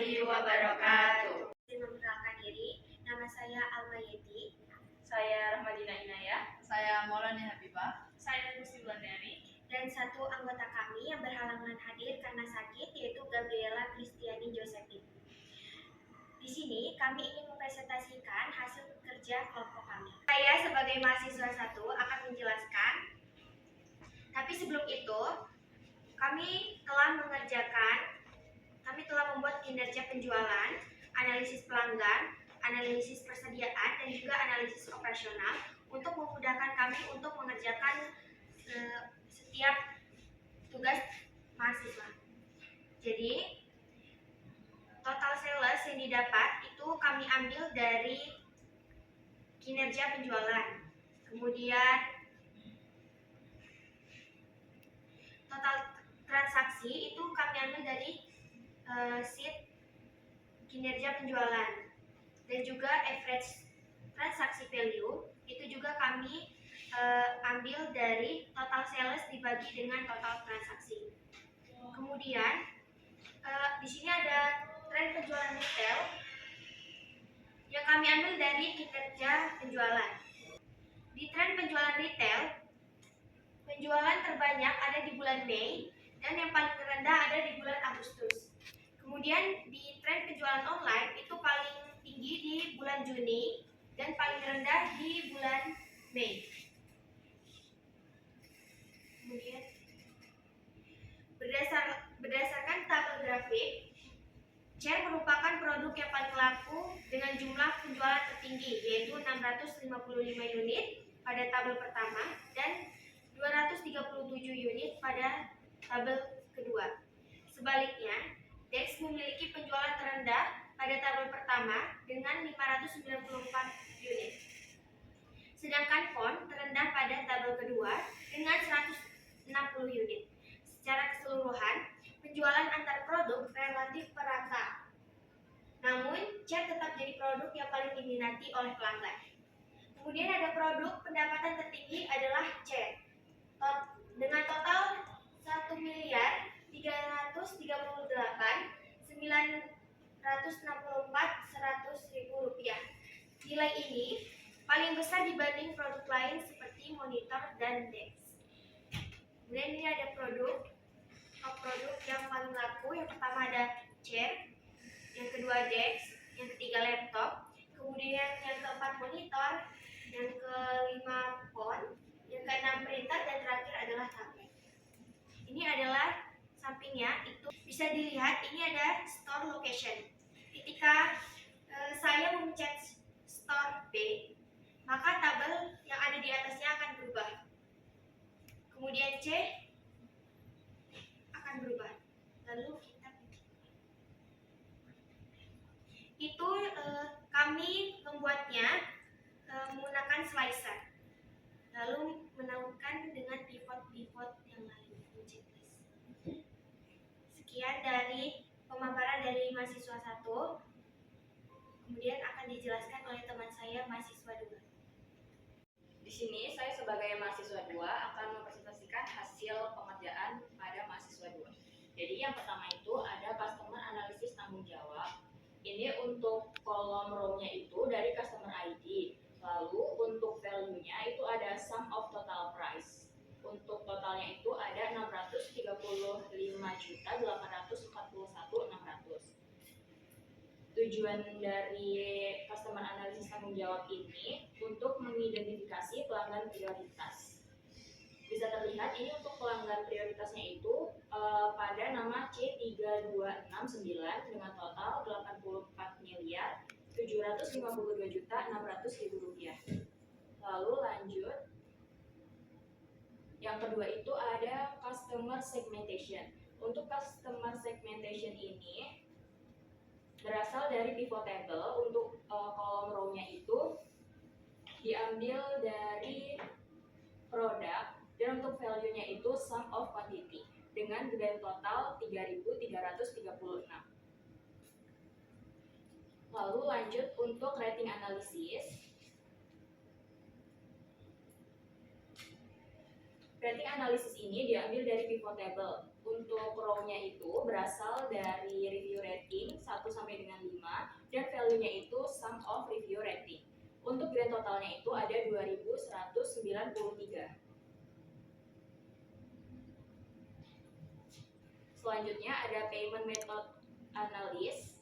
warahmatullahi wabarakatuh. Memperkenalkan diri, nama saya Alma Yeti. Saya Rahmadina Inayah. Saya Maulani Habibah. Saya Gusti Wulandari. Dan satu anggota kami yang berhalangan hadir karena sakit, yaitu Gabriela Kristiani Josephine. Di sini kami ingin mempresentasikan hasil kerja kelompok kami. Saya sebagai mahasiswa 1 akan menjelaskan. Tapi sebelum itu, kami telah membuat kinerja penjualan, analisis pelanggan, analisis persediaan, dan juga analisis operasional untuk memudahkan kami untuk mengerjakan setiap tugas mahasiswa. Jadi, total sales yang didapat itu kami ambil dari kinerja penjualan. Kemudian, total transaksi itu kami ambil dari sheet kinerja penjualan, dan juga average transaksi value itu juga kami ambil dari total sales dibagi dengan total transaksi. Kemudian di sini ada tren penjualan retail yang kami ambil dari kinerja penjualan. Di tren penjualan retail, penjualan terbanyak ada di bulan Mei dan yang paling rendah ada di bulan Agustus. Kemudian di tren penjualan online itu paling tinggi di bulan Juni dan paling rendah di bulan Mei. Kemudian berdasarkan tabel grafik, chair merupakan produk yang paling laku dengan jumlah penjualan tertinggi, yaitu 655 unit pada tabel pertama dan 237 unit pada tabel kedua. Sebaliknya, DEX memiliki penjualan terendah pada tabel pertama dengan 594 unit. Sedangkan PON terendah pada tabel kedua dengan 160 unit. Secara keseluruhan, penjualan antar produk relatif merata. Namun, cat tetap jadi produk yang paling diminati oleh pelanggan. Kemudian ada produk pendapatan tertinggi adalah cat. Dengan total 1.338.964.100.000 rupiah. Nilai ini paling besar dibanding produk lain seperti monitor dan DEX. Kemudian ini ada produk yang paling laku. Yang pertama ada chair, yang kedua DEX, yang ketiga laptop, kemudian yang keempat monitor, yang kelima phone, yang keenam printer, dan terakhir adalah tablet. Ini adalah sampingnya, itu bisa dilihat ini ada store location. Ketika saya memencet store B, maka tabel yang ada di atasnya akan berubah. Kemudian C akan berubah. Lalu kita itu kami membuatnya menggunakan slicer, lalu menautkan dengan pivot yang lain. Sekian dari pemaparan dari mahasiswa 1. Kemudian akan dijelaskan oleh teman saya mahasiswa 2. Di sini saya sebagai mahasiswa 2 akan mempresentasikan hasil pengerjaan pada mahasiswa 2. Jadi yang pertama itu ada customer analysis tanggung jawab. Ini untuk kolom row-nya itu dari customer ID. Lalu untuk value-nya itu ada sum of total price. Untuk totalnya itu ada 635.841.600. Tujuan dari customer analysis tanggung jawab ini untuk mengidentifikasi pelanggan prioritas. Bisa terlihat ini untuk pelanggan prioritasnya itu pada nama C3269 dengan total 84.752.600.000 rupiah. Lalu lanjut, yang kedua itu ada customer segmentation. Untuk customer segmentation ini berasal dari pivot table. Untuk kolom row-nya itu diambil dari produk, dan untuk value-nya itu sum of quantity dengan grand total 3.336. Lalu lanjut untuk rating analysis. Rating analisis ini diambil dari pivot table. Untuk row-nya itu berasal dari review rating 1 of review rating. Untuk grand totalnya itu ada 2.193. Selanjutnya ada payment method analysis.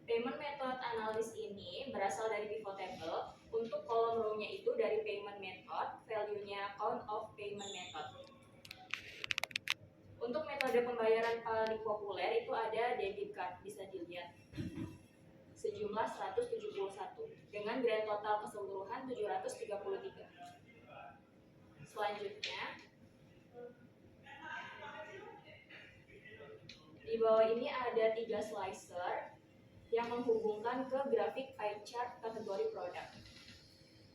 Payment method analysis ini berasal dari pivot table. Untuk kolom row-nya itu dari payment method, value-nya count of payment method. Untuk metode pembayaran paling populer itu ada debit card, bisa dilihat sejumlah 171 dengan grand total keseluruhan 733. Selanjutnya di bawah ini ada 3 slicer yang menghubungkan ke grafik pie chart kategori produk.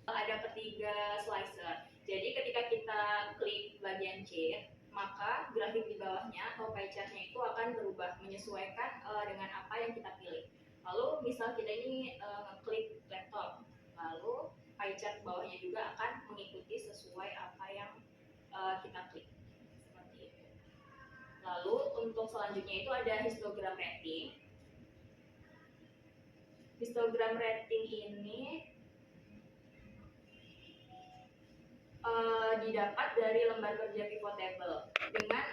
Ada ketiga slicer. Jadi ketika kita klik bagian C, maka grafik di bawahnya atau pie chart-nya itu akan berubah menyesuaikan dengan apa yang kita pilih. Lalu misal kita ini ngeklik laptop, lalu pie chart bawahnya juga akan mengikuti sesuai apa yang kita klik. Seperti itu. Lalu untuk selanjutnya itu ada histogram rating. Histogram rating ini didapat dari lembar kerja pivot table dengan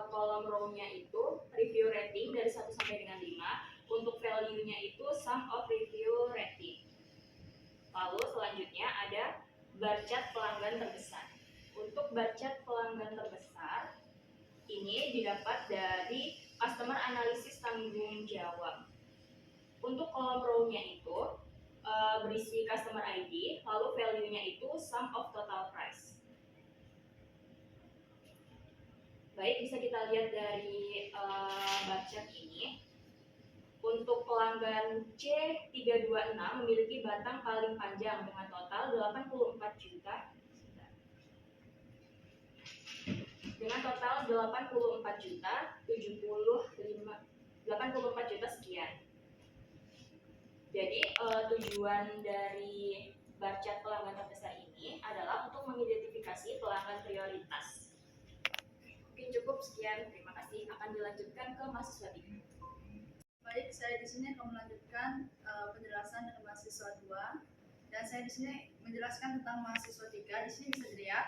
kolom row-nya itu review rating dari 1 sampai dengan 5. Untuk value-nya itu sum of review rating. Lalu selanjutnya ada bar chart pelanggan terbesar. Untuk bar chart pelanggan terbesar ini didapat dari customer analysis tanggung jawab. Untuk kolom row-nya itu berisi customer ID, lalu value-nya itu sum of total price. Baik, bisa kita lihat dari bar chart ini. Untuk pelanggan C326 memiliki batang paling panjang dengan total 84 juta. Dengan total 84 juta 84 juta sekian. Jadi tujuan dari bar chart pelanggan terbesar ini adalah untuk mengidentifikasi pelanggan prioritas. Mungkin cukup sekian. Terima kasih. Akan dilanjutkan ke mahasiswa 3. Baik, saya di sini akan melanjutkan penjelasan dari mahasiswa 2 dan saya di sini menjelaskan tentang mahasiswa 3. Di sini bisa dilihat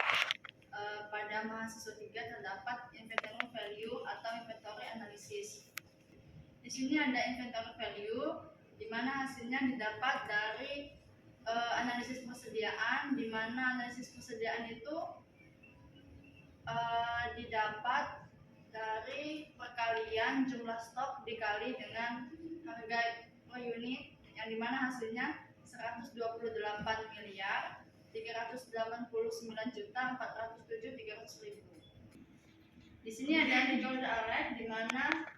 pada mahasiswa 3 terdapat inventory value atau inventory analysis. Di sini ada inventory value di mana hasilnya didapat dari analisis persediaan, di mana analisis persediaan itu didapat dari perkalian jumlah stok dikali dengan harga per unit, yang dimana hasilnya 128 miliar 389 juta 407 300.000. Di sini ada Nigel Array di mana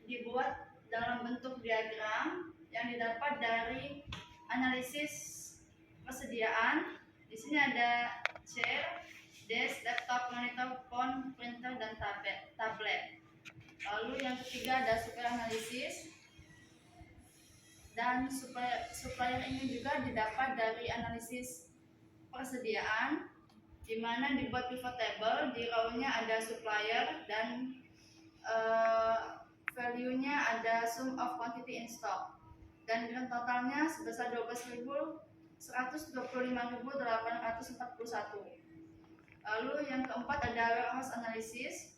dibuat dalam bentuk diagram yang didapat dari analisis persediaan. Di sini ada chair, desk, laptop, monitor, phone, printer, dan tablet. Lalu yang ketiga ada supplier analisis, dan supplier ini juga didapat dari analisis persediaan, di mana dibuat pivot table. Di row-nya ada supplier dan value-nya ada sum of quantity in stock, dan grand totalnya sebesar 12.125.841. Lalu yang keempat ada warehouse analysis,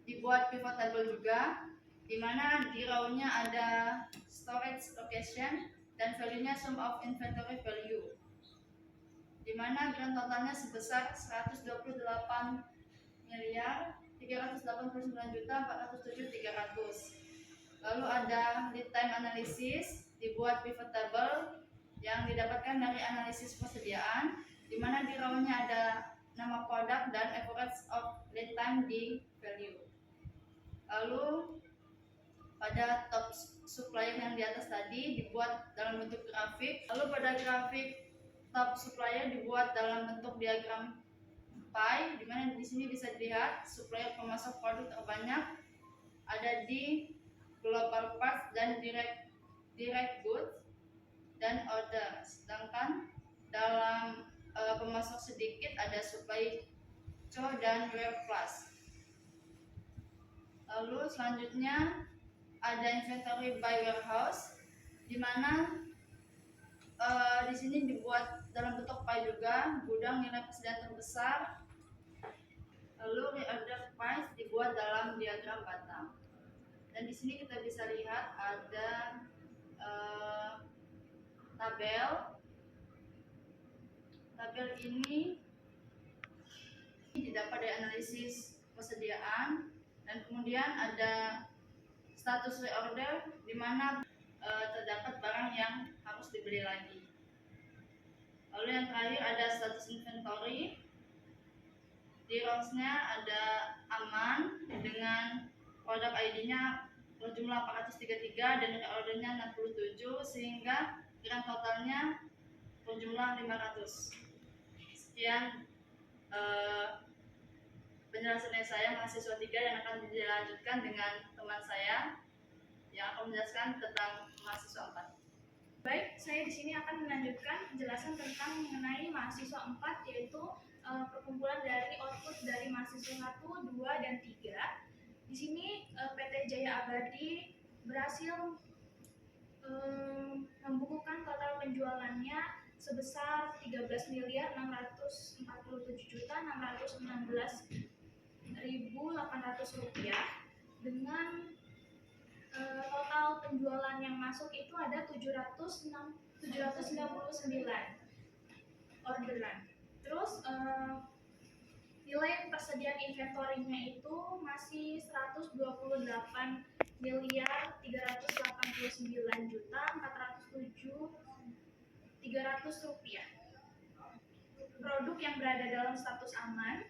dibuat pivot table juga, di mana di row-nya ada storage location dan value-nya sum of inventory value, di mana grand totalnya sebesar 128 miliar 389 juta 407 300. Lalu ada lead time analysis, dibuat pivot table yang didapatkan dari analisis persediaan, di mana di row-nya ada nama produk dan average of lead time di value. Lalu pada top supplier yang di atas tadi dibuat dalam bentuk grafik. Lalu pada grafik top supplier dibuat dalam bentuk diagram pie, di mana di sini bisa dilihat supplier pemasok produk terbanyak ada di global parts dan direct goods dan order. Sedangkan dalam pemasok sedikit ada supply co dan wear plus. Lalu selanjutnya ada inventory by warehouse, di mana di sini dibuat dalam bentuk pie juga, gudang nilai persediaan terbesar. Lalu reorder price dibuat dalam diagram batang. Dan di sini kita bisa lihat ada tabel. Tabel ini didapat dari analisis persediaan, dan kemudian ada status reorder di mana terdapat barang yang harus dibeli lagi. Lalu yang terakhir ada status inventory. Di rows-nya ada aman dengan produk ID-nya berjumlah 433 dan reordernya 67, sehingga grand totalnya berjumlah 500. Sekian penjelasan dari saya, mahasiswa 3, yang akan dilanjutkan dengan teman saya yang akan menjelaskan tentang mahasiswa 4. Baik, saya di sini akan melanjutkan penjelasan tentang mengenai mahasiswa 4, yaitu perkumpulan dari output dari mahasiswa 1, 2, dan 3. Di sini PT Jaya Abadi berhasil membukukan total penjualannya sebesar 13.647.616.800 rupiah, dengan total penjualan yang masuk itu ada 799 orderan. Terus nilai persediaan inventorinya itu masih 128.489.407.300 rupiah. Produk yang berada dalam status aman.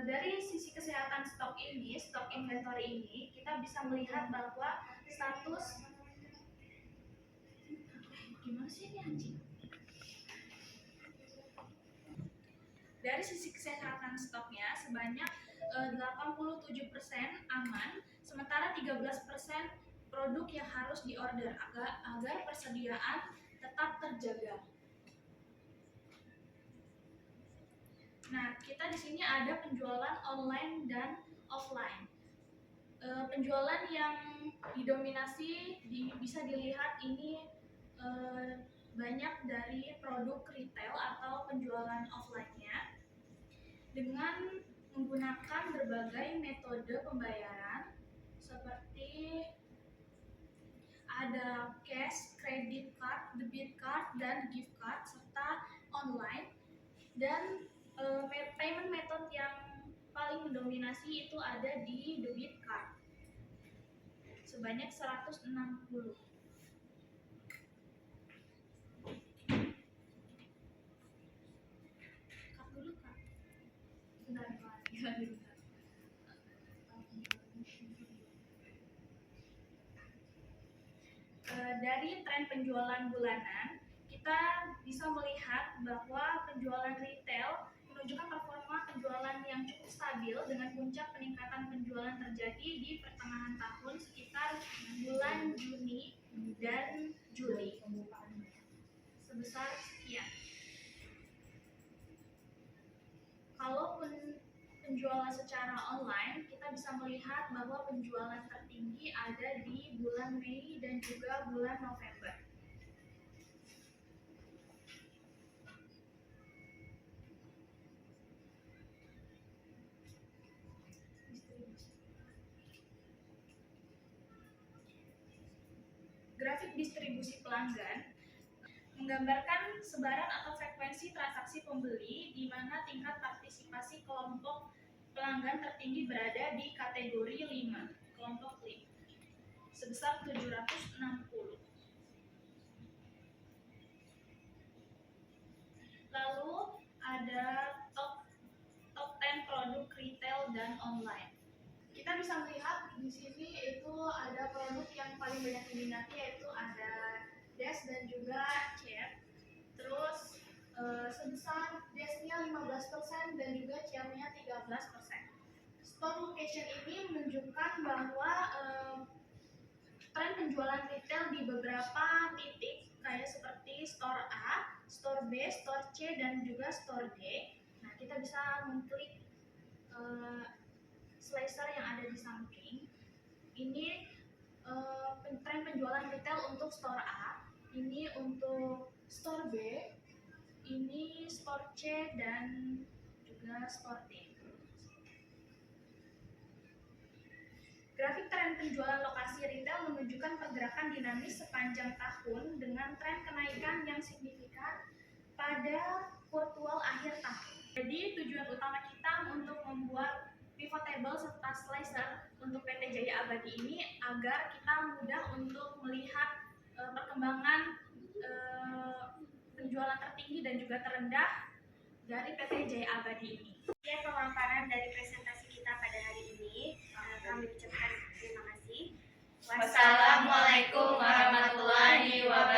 Dari sisi kesehatan stok ini, stok inventory ini, kita bisa melihat bahwa status gimana sih ini anjing? Dari sisi kesehatan stoknya sebanyak 87% aman, sementara 13% produk yang harus diorder agar persediaan tetap terjaga. Nah, kita di sini ada penjualan online dan offline. Penjualan yang didominasi bisa dilihat ini banyak dari produk retail atau penjualan offline-nya dengan menggunakan berbagai metode pembayaran seperti ada cash, credit card, debit card, dan gift card, serta online. Dan payment method yang paling mendominasi itu ada di debit card sebanyak 160. Kak dulu Kak. Bentar. Dari tren penjualan bulanan, kita bisa melihat bahwa penjualan retail menunjukkan performa penjualan yang cukup stabil dengan puncak peningkatan penjualan terjadi di pertengahan tahun sekitar bulan Juni dan Juli sebesar sekian. Kalau penjualan secara online, kita bisa melihat bahwa penjualan tertinggi ada di bulan Mei dan juga bulan November. Grafik distribusi pelanggan menggambarkan sebaran atau frekuensi transaksi pembeli di mana tingkat partisipasi kelompok pelanggan tertinggi berada di kategori 5, kelompok 5, sebesar 760. Lalu ada top 10 produk retail dan online. Kita bisa melihat di sini itu ada produk yang paling banyak diminati, yaitu ada dash dan juga chair. Terus sebesar dashnya 15% dan juga chairnya 13%. Store location ini menunjukkan bahwa tren penjualan retail di beberapa titik kayak seperti store A, store B, store C, dan juga store D. Nah, kita bisa mengklik slicer yang ada di samping. Ini tren penjualan retail untuk store A, ini untuk store B, ini store C, dan juga store D. Grafik tren penjualan lokasi retail menunjukkan pergerakan dinamis sepanjang tahun dengan tren kenaikan yang signifikan pada kuartal akhir tahun. Jadi tujuan utama kita untuk membuat pivot table serta slicer untuk PT Jaya Abadi ini agar kita mudah untuk melihat perkembangan penjualan tertinggi dan juga terendah dari PT Jaya Abadi ini. Sekian pemaparan dari presentasi kita pada hari ini. Kami ucapkan terima kasih. Wassalamualaikum warahmatullahi wabarakatuh.